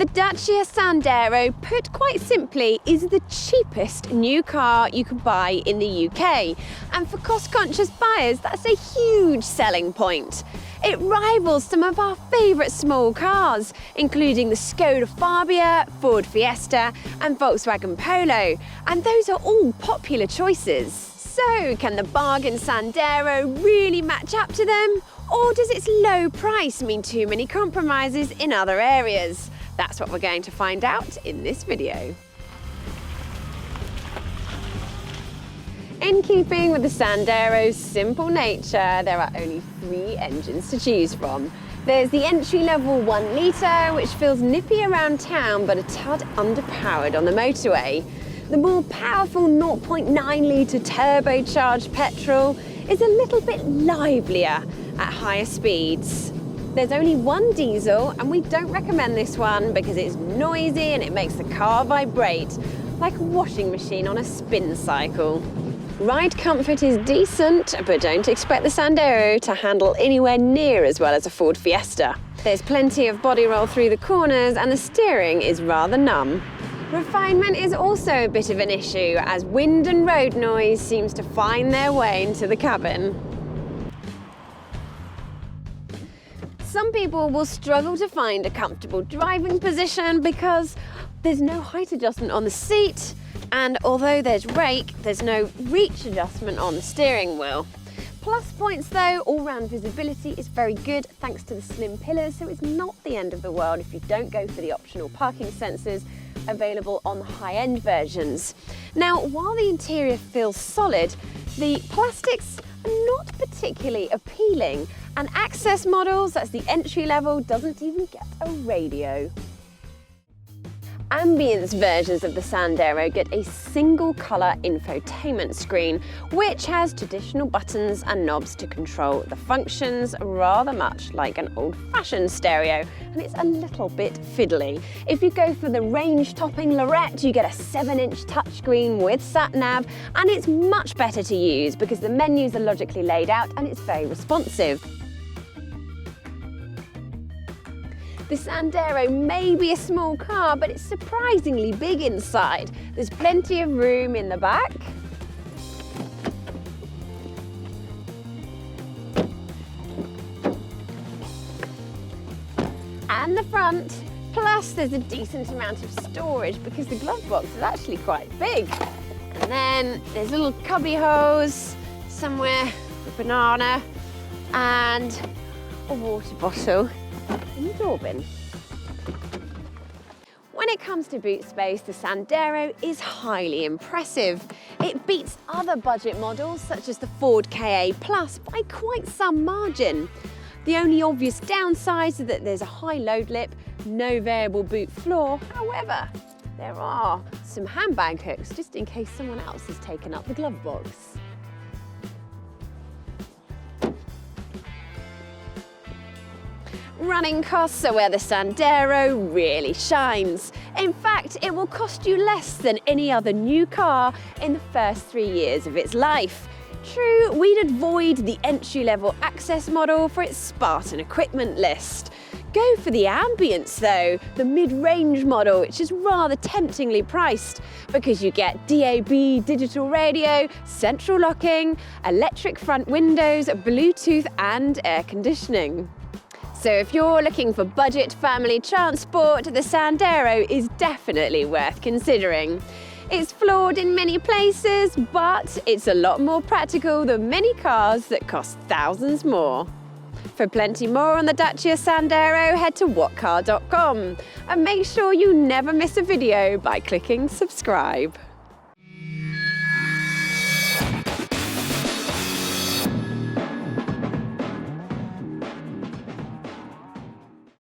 The Dacia Sandero, put quite simply, is the cheapest new car you can buy in the UK. And for cost-conscious buyers, that's a huge selling point. It rivals some of our favourite small cars, including the Skoda Fabia, Ford Fiesta and Volkswagen Polo. And those are all popular choices. So, can the bargain Sandero really match up to them? Or does its low price mean too many compromises in other areas? That's what we're going to find out in this video. In keeping with the Sandero's simple nature, there are only 3 engines to choose from. There's the entry-level 1 litre, which feels nippy around town but a tad underpowered on the motorway. The more powerful 0.9 litre turbocharged petrol is a little bit livelier at higher speeds. There's only 1 diesel, and we don't recommend this one because it's noisy and it makes the car vibrate like a washing machine on a spin cycle. Ride comfort is decent, but don't expect the Sandero to handle anywhere near as well as a Ford Fiesta. There's plenty of body roll through the corners and the steering is rather numb. Refinement is also a bit of an issue as wind and road noise seems to find their way into the cabin. Some people will struggle to find a comfortable driving position because there's no height adjustment on the seat, and although there's rake, there's no reach adjustment on the steering wheel. Plus points though, all-round visibility is very good thanks to the slim pillars, so it's not the end of the world if you don't go for the optional parking sensors available on the high-end versions. Now, while the interior feels solid, the plastics are not particularly appealing, and access models, that's the entry level, doesn't even get a radio. Ambience versions of the Sandero get a single colour infotainment screen, which has traditional buttons and knobs to control the functions, rather much like an old-fashioned stereo, and it's a little bit fiddly. If you go for the range-topping Lorette, you get a 7-inch touchscreen with sat-nav, and it's much better to use because the menus are logically laid out and it's very responsive. The Sandero may be a small car, but it's surprisingly big inside. There's plenty of room in the back. And the front. Plus, there's a decent amount of storage because the glove box is actually quite big. And then there's little cubby holes somewhere, a banana, and a water bottle in the door bin. When it comes to boot space, the Sandero is highly impressive. It beats other budget models such as the Ford Ka Plus by quite some margin. The only obvious downside is that there's a high load lip, no variable boot floor. However, there are some handbag hooks just in case someone else has taken up the glove box. Running costs are where the Sandero really shines. In fact, it will cost you less than any other new car in the first 3 years of its life. True, we'd avoid the entry-level access model for its Spartan equipment list. Go for the ambience though, the mid-range model, which is rather temptingly priced because you get DAB digital radio, central locking, electric front windows, Bluetooth and air conditioning. So if you're looking for budget family transport, the Sandero is definitely worth considering. It's flawed in many places, but it's a lot more practical than many cars that cost thousands more. For plenty more on the Dacia Sandero, head to whatcar.com and make sure you never miss a video by clicking subscribe.